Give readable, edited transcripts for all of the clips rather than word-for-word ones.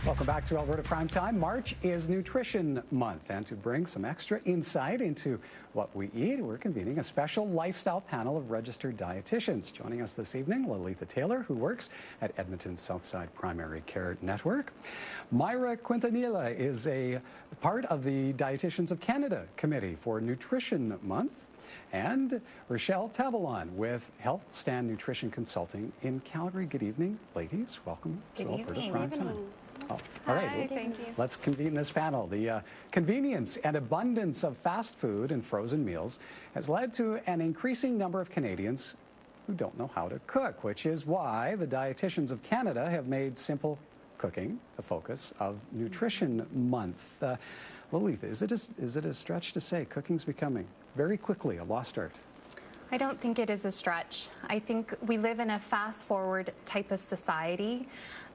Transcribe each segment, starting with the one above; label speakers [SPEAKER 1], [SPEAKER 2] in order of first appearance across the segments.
[SPEAKER 1] Welcome back to Alberta Primetime. March is Nutrition Month, and to bring some extra insight into what we eat, we're convening a special lifestyle panel of registered dietitians. Joining us this evening, Richelle Tabelon, who works at Edmonton's Southside Primary Care Network. Myra Quintanilla is a part of the Dietitians of Canada Committee for Nutrition Month. And Richelle Tabelon with Health Stand Nutrition Consulting in Calgary. Good evening, ladies. Welcome to Alberta Primetime. Oh, all right.
[SPEAKER 2] Hi, thank you.
[SPEAKER 1] Let's convene this panel. The convenience and abundance of fast food and frozen meals has led to an increasing number of Canadians who don't know how to cook, which is why the Dietitians of Canada have made simple cooking the focus of Nutrition Month. Lilith, is it a stretch to say cooking's becoming very quickly a lost art?
[SPEAKER 2] I don't think it is a stretch. I think we live in a fast-forward type of society.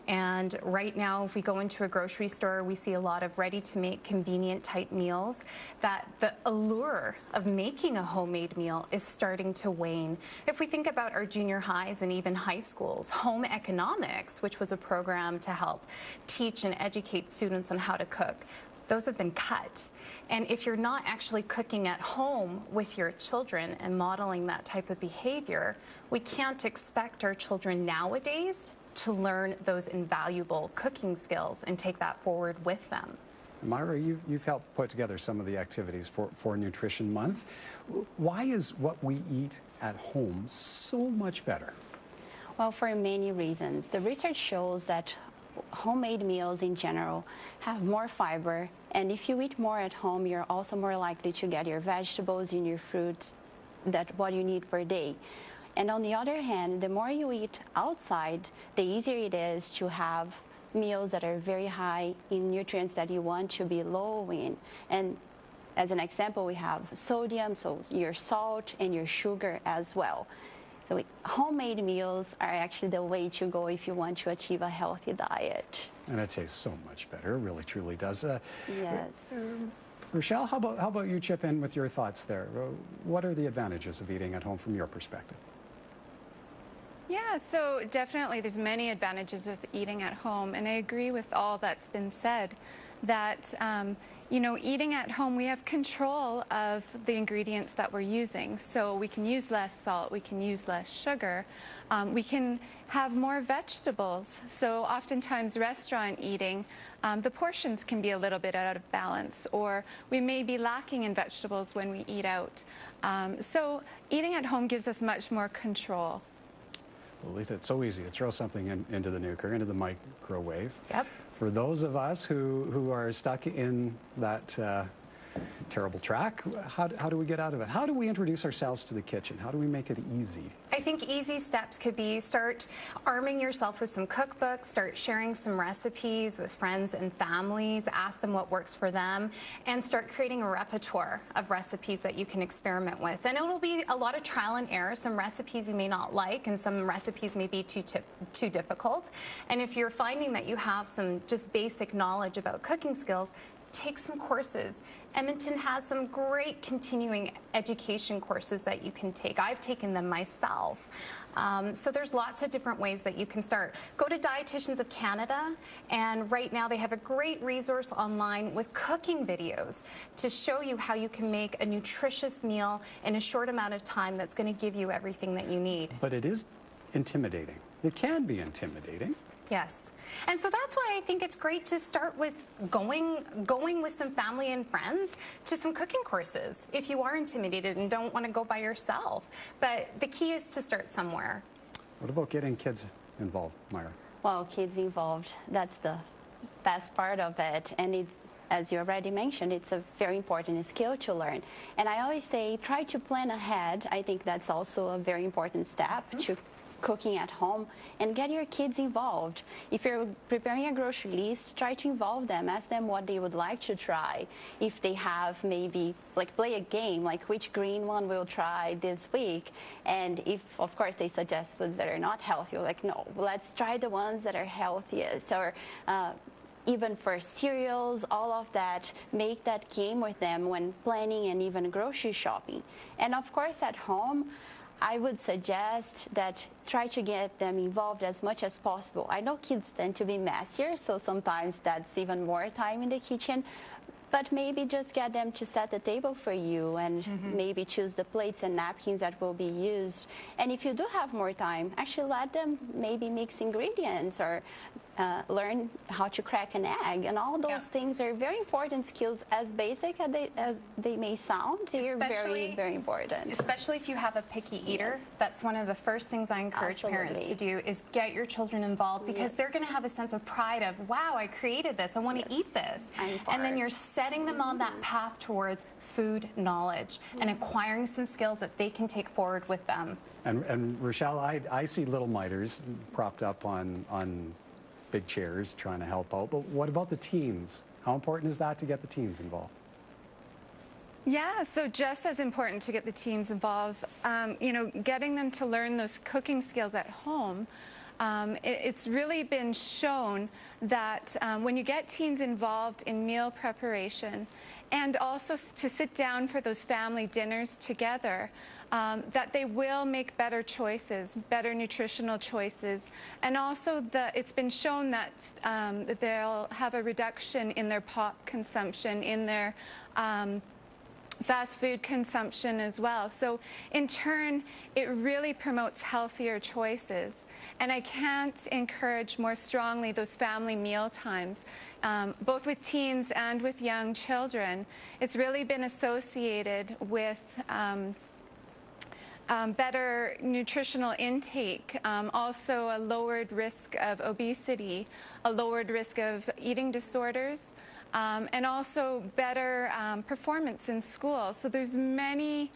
[SPEAKER 2] And right now, if we go into a grocery store, we see a lot of ready-to-make, convenient-type meals, that the allure of making a homemade meal is starting to wane. If we think about our junior highs and even high schools, home economics, which was a program to help teach and educate students on how to cook, those have been cut. And if you're not actually cooking at home with your children and modeling that type of behavior, we can't expect our children nowadays to learn those invaluable cooking skills and take that forward with them.
[SPEAKER 1] Myra, you've helped put together some of the activities for Nutrition Month. Why is what we eat at home so much better?
[SPEAKER 3] Well, for many reasons. The research shows that homemade meals in general have more fiber, and if you eat more at home, you're also more likely to get your vegetables and your fruits, that what you need per day. And on the other hand, the more you eat outside, the easier it is to have meals that are very high in nutrients that you want to be low in. And as an example, we have sodium, so your salt and your sugar as well. So homemade meals are actually the way to go if you want to achieve a healthy diet.
[SPEAKER 1] And it tastes so much better, it really truly does.
[SPEAKER 3] Yes.
[SPEAKER 1] Richelle, how about you chip in with your thoughts there? What are the advantages of eating at home from your perspective?
[SPEAKER 4] Yeah, so definitely there's many advantages of eating at home, and I agree with all that's been said, that eating at home, we have control of the ingredients that we're using. So we can use less salt, we can use less sugar, we can have more vegetables. So oftentimes restaurant eating, the portions can be a little bit out of balance, or we may be lacking in vegetables when we eat out. So eating at home gives us much more control.
[SPEAKER 1] Well, it's so easy to throw something into the nuker, into the microwave.
[SPEAKER 2] Yep.
[SPEAKER 1] For those of us who are stuck in that terrible track, how do we get out of it? How do we introduce ourselves to the kitchen? How do we make it easy?
[SPEAKER 2] I think easy steps could be start arming yourself with some cookbooks, start sharing some recipes with friends and families, ask them what works for them, and start creating a repertoire of recipes that you can experiment with. And it'll be a lot of trial and error. Some recipes you may not like, and some recipes may be too difficult. And if you're finding that you have some just basic knowledge about cooking skills, take some courses. Edmonton has some great continuing education courses that you can take. I've taken them myself. So there's lots of different ways that you can start. Go to Dietitians of Canada, and right now they have a great resource online with cooking videos to show you how you can make a nutritious meal in a short amount of time that's going to give you everything that you need.
[SPEAKER 1] But it is intimidating. It can be intimidating.
[SPEAKER 2] Yes. And so that's why I think it's great to start with going with some family and friends to some cooking courses if you are intimidated and don't want to go by yourself. But the key is to start somewhere.
[SPEAKER 1] What about getting kids involved, Myra?
[SPEAKER 3] Well, kids involved, that's the best part of it. And it's, as you already mentioned, it's a very important skill to learn. And I always say, try to plan ahead. I think that's also a very important step to cooking at home, and get your kids involved. If you're preparing a grocery list, try to involve them, ask them what they would like to try. If they have maybe, like, play a game, like which green one we'll try this week. And if, of course, they suggest foods that are not healthy, you're like, no, let's try the ones that are healthiest. Or even for cereals, all of that, make that game with them when planning and even grocery shopping. And of course, at home, I would suggest that try to get them involved as much as possible. I know kids tend to be messier, so sometimes that's even more time in the kitchen. But maybe just get them to set the table for you and maybe choose the plates and napkins that will be used. And if you do have more time, actually let them maybe mix ingredients or learn how to crack an egg. And all those things are very important skills, as basic as they may sound. They're very, very important.
[SPEAKER 2] Especially if you have a picky eater. That's one of the first things I encourage parents to do is get your children involved, because they're going to have a sense of pride of, wow, I created this. I want to eat this. And then you're setting them on that path towards food knowledge and acquiring some skills that they can take forward with them.
[SPEAKER 1] And Richelle, I see little miters propped up on big chairs trying to help out. But what about the teens? How important is that to get the teens involved?
[SPEAKER 4] Yeah, so just as important to get the teens involved, you know, getting them to learn those cooking skills at home. It's really been shown that when you get teens involved in meal preparation and also to sit down for those family dinners together, that they will make better choices, better nutritional choices. And also it's been shown that they'll have a reduction in their pop consumption, in their fast food consumption as well. So in turn, it really promotes healthier choices. And I can't encourage more strongly those family meal times, both with teens and with young children. It's really been associated with better nutritional intake, also a lowered risk of obesity, a lowered risk of eating disorders, and also better performance in school. So there's many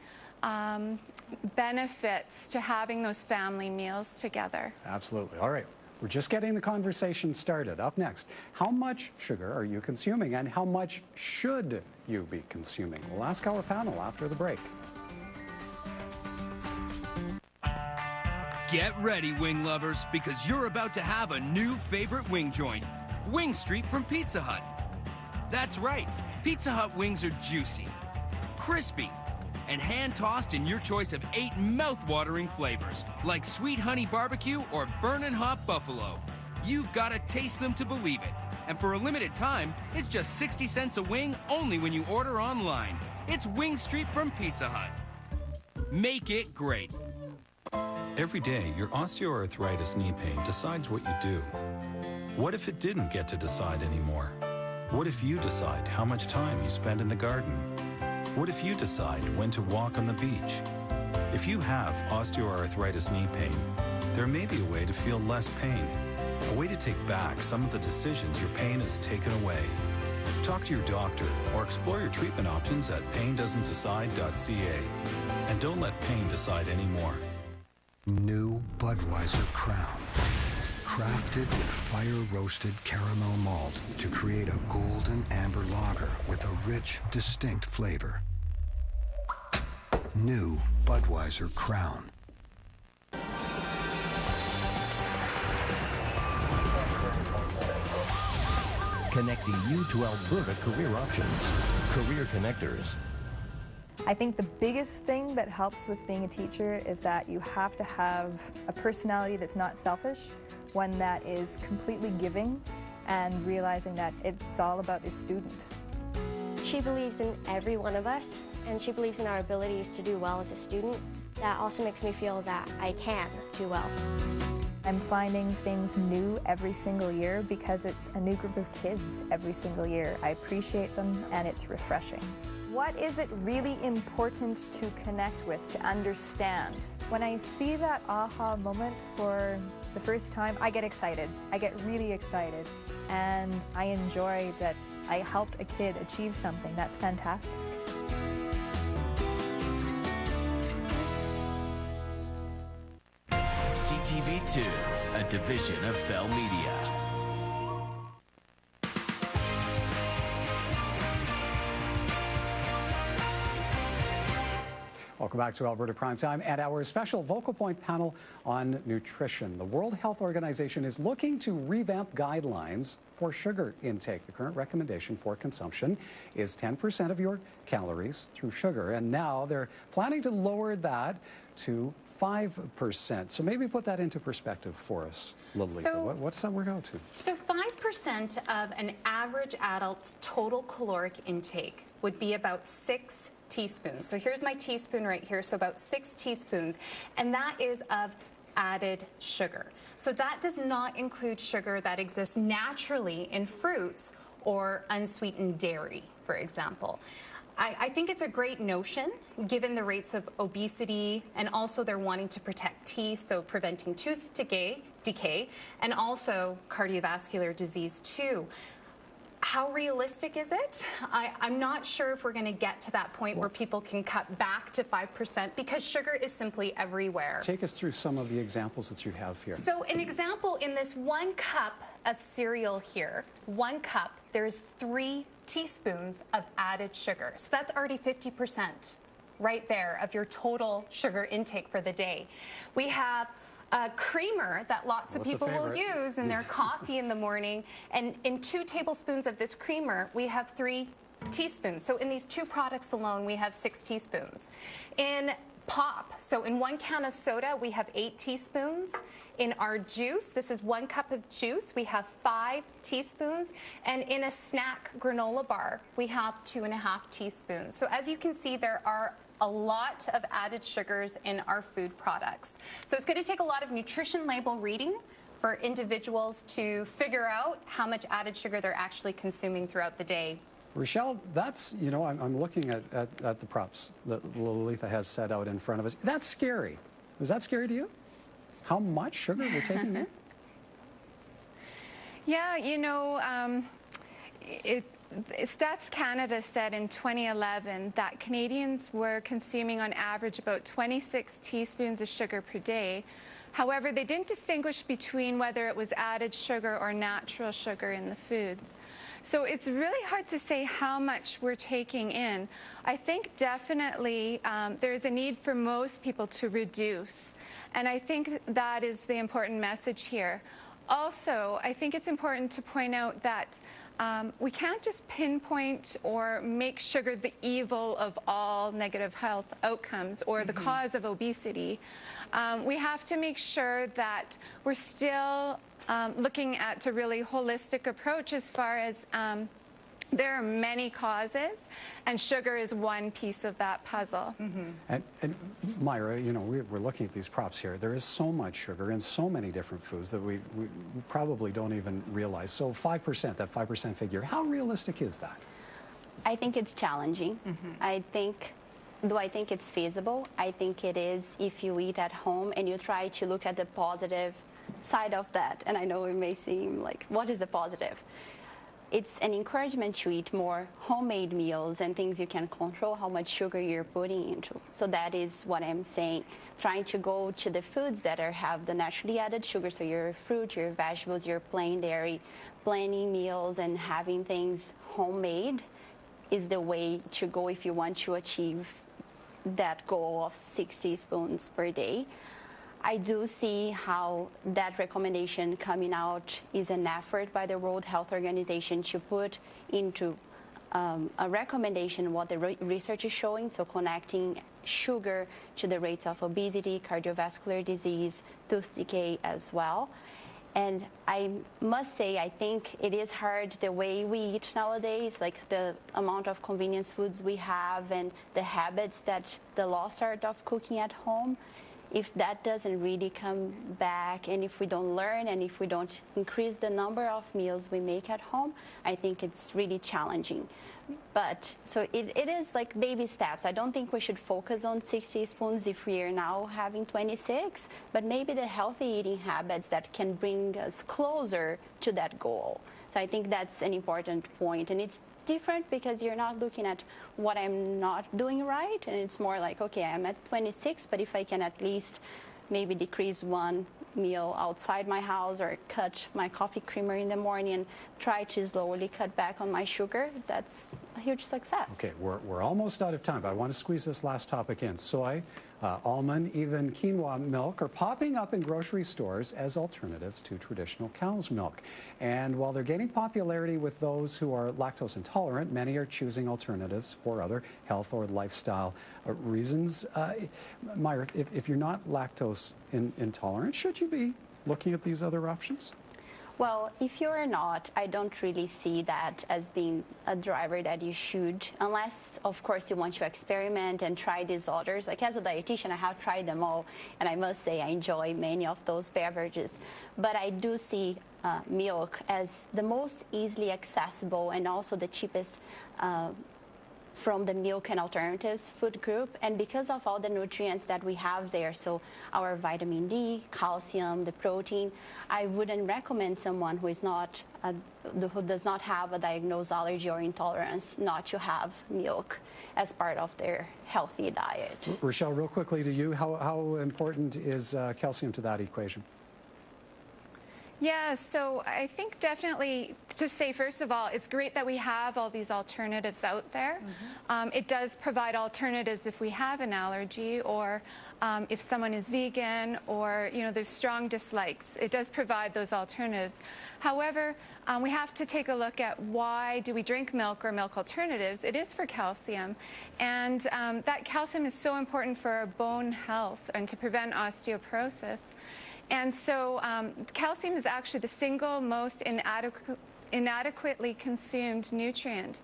[SPEAKER 4] benefits to having those family meals together.
[SPEAKER 1] Absolutely. All right. We're just getting the conversation started. Up next, how much sugar are you consuming and how much should you be consuming? We'll ask our panel after the break.
[SPEAKER 5] Get ready, wing lovers, because you're about to have a new favorite wing joint, Wing Street from Pizza Hut. That's right, Pizza Hut wings are juicy, crispy, and hand-tossed in your choice of 8 mouth-watering flavors, like sweet honey barbecue or burnin' hot buffalo. You've got to taste them to believe it. And for a limited time, it's just 60 cents a wing only when you order online. It's Wing Street from Pizza Hut. Make it great.
[SPEAKER 6] Every day, your osteoarthritis knee pain decides what you do. What if it didn't get to decide anymore? What if you decide how much time you spend in the garden? What if you decide when to walk on the beach? If you have osteoarthritis knee pain, there may be a way to feel less pain, a way to take back some of the decisions your pain has taken away. Talk to your doctor or explore your treatment options at paindoesn'tdecide.ca. And don't let pain decide anymore.
[SPEAKER 7] New Budweiser Crown. Crafted with fire-roasted caramel malt to create a golden amber lager with a rich, distinct flavor. New Budweiser Crown.
[SPEAKER 8] Connecting you to Alberta career options. Career Connectors.
[SPEAKER 9] I think the biggest thing that helps with being a teacher is that you have to have a personality that's not selfish, one that is completely giving, and realizing that it's all about the student.
[SPEAKER 10] She believes in every one of us, and she believes in our abilities to do well as a student. That also makes me feel that I can do well.
[SPEAKER 9] I'm finding things new every single year because it's a new group of kids every single year. I appreciate them, and it's refreshing. What is it really important to connect with, to understand? When I see that aha moment for the first time, I get excited. I get really excited. And I enjoy that I helped a kid achieve something. That's fantastic.
[SPEAKER 11] CTV2, a division of Bell Media.
[SPEAKER 1] Welcome back to Alberta Primetime and our special Vocal Point panel on nutrition. The World Health Organization is looking to revamp guidelines for sugar intake. The current recommendation for consumption is 10% of your calories through sugar, and now they're planning to lower that to 5%. So maybe put that into perspective for us, Lolita.
[SPEAKER 2] So-
[SPEAKER 1] What does that work out to?
[SPEAKER 2] So 5% of an average adult's total caloric intake would be about 6 teaspoons. So here's my teaspoon right here, so about 6 teaspoons. And that is of added sugar. So that does not include sugar that exists naturally in fruits or unsweetened dairy, for example. I think it's a great notion, given the rates of obesity, and also they're wanting to protect teeth, so preventing tooth decay, and also cardiovascular disease too. How realistic is it? I'm not sure if we're going to get to that point where people can cut back to 5% because sugar is simply everywhere.
[SPEAKER 1] Take us through some of the examples that you have here.
[SPEAKER 2] So an example, in this 1 cup of cereal here, 1 cup, there's 3 teaspoons of added sugar. So that's already 50% right there of your total sugar intake for the day. We have a creamer that lots of people will use in their coffee in the morning. And in 2 tablespoons of this creamer, we have 3 teaspoons. So in these 2 products alone, we have 6 teaspoons. In pop, so in 1 can of soda, we have 8 teaspoons. In our juice, this is 1 cup of juice, we have 5 teaspoons. And in a snack granola bar, we have 2.5 teaspoons. So as you can see, there are a lot of added sugars in our food products. So it's going to take a lot of nutrition label reading for individuals to figure out how much added sugar they're actually consuming throughout the day.
[SPEAKER 1] Richelle, that's, you know, I'm looking at the props that Lolita has set out in front of us. That's scary. Is that scary to you? How much sugar we're taking in?
[SPEAKER 4] Yeah, you know, Stats Canada said in 2011 that Canadians were consuming on average about 26 teaspoons of sugar per day. However, they didn't distinguish between whether it was added sugar or natural sugar in the foods. So it's really hard to say how much we're taking in. I think definitely there's a need for most people to reduce. And I think that is the important message here. Also, I think it's important to point out that we can't just pinpoint or make sugar the evil of all negative health outcomes or the cause of obesity. We have to make sure that we're still looking at a really holistic approach as far as there are many causes, and sugar is one piece of that puzzle.
[SPEAKER 1] And Myra, you know, we're looking at these props here. There is so much sugar in so many different foods that we probably don't even realize. So 5%, that 5% figure, how realistic is that?
[SPEAKER 3] I think it's challenging. Do I think it's feasible? I think it is if you eat at home and you try to look at the positive side of that. And I know it may seem like, what is the positive? It's an encouragement to eat more homemade meals and things you can control how much sugar you're putting into. So that is what I'm saying. Trying to go to the foods that have the naturally added sugar, so your fruit, your vegetables, your plain dairy, planning meals and having things homemade is the way to go if you want to achieve that goal of 6 teaspoons per day. I do see how that recommendation coming out is an effort by the World Health Organization to put into a recommendation what the research is showing, so connecting sugar to the rates of obesity, cardiovascular disease, tooth decay as well. And I must say, I think it is hard the way we eat nowadays, like the amount of convenience foods we have and the habits that the lost art of cooking at home. If that doesn't really come back, and if we don't learn, and if we don't increase the number of meals we make at home, I think it's really challenging. But so it is like baby steps. I don't think we should focus on 6 teaspoons if we are now having 26, but maybe the healthy eating habits that can bring us closer to that goal. So I think that's an important point. And it's different because you're not looking at what I'm not doing right, and it's more like, okay, I'm at 26, but if I can at least maybe decrease 1 meal outside my house or cut my coffee creamer in the morning and try to slowly cut back on my sugar, that's a huge success.
[SPEAKER 1] Okay, we're almost out of time, but I want to squeeze this last topic in. So I almond, even quinoa milk are popping up in grocery stores as alternatives to traditional cow's milk. And while they're gaining popularity with those who are lactose intolerant, many are choosing alternatives for other health or lifestyle reasons. Myra, if you're not lactose intolerant, should you be looking at these other options?
[SPEAKER 3] Well, if you're not, I don't really see that as being a driver that you should, unless, of course, you want to experiment and try these others. Like, as a dietitian, I have tried them all, and I must say I enjoy many of those beverages. But I do see milk as the most easily accessible and also the cheapest from the milk and alternatives food group, and because of all the nutrients that we have there, so our vitamin D, calcium, the protein, I wouldn't recommend someone who is not who does not have a diagnosed allergy or intolerance not to have milk as part of their healthy diet.
[SPEAKER 1] Richelle, real quickly to you, how important is calcium to that equation?
[SPEAKER 4] Yeah, so I think definitely to say, first of all, it's great that we have all these alternatives out there. It does provide alternatives if we have an allergy or if someone is vegan or, there's strong dislikes. It does provide those alternatives. However, we have to take a look at why do we drink milk or milk alternatives. It is for calcium. And that calcium is so important for our bone health and to prevent osteoporosis. And so calcium is actually the single most inadequately consumed nutrient.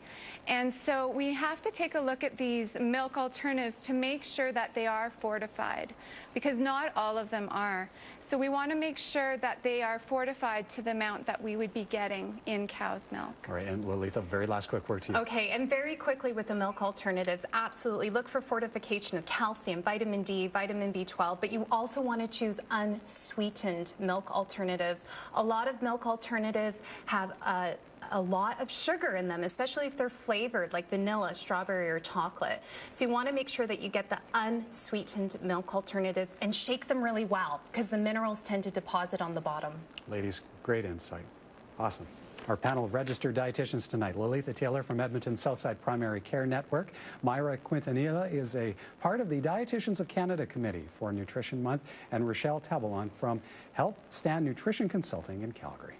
[SPEAKER 4] And so we have to take a look at these milk alternatives to make sure that they are fortified, because not all of them are. So we want to make sure that they are fortified to the amount that we would be getting in cow's milk.
[SPEAKER 1] All right, and Lalitha, very last quick word to you.
[SPEAKER 2] Okay, and very quickly with the milk alternatives, absolutely look for fortification of calcium, vitamin D, vitamin B12, but you also want to choose unsweetened milk alternatives. A lot of milk alternatives have a lot of sugar in them, especially if they're flavored like vanilla, strawberry, or chocolate. So you want to make sure that you get the unsweetened milk alternatives and shake them really well, because the minerals tend to deposit on the bottom.
[SPEAKER 1] Ladies, great insight. Awesome. Our panel of registered dietitians tonight: Lalitha Taylor from Edmonton's Southside Primary Care Network. Myra Quintanilla is a part of the Dietitians of Canada Committee for Nutrition Month, and Richelle Tabelon from Health Stand Nutrition Consulting in Calgary.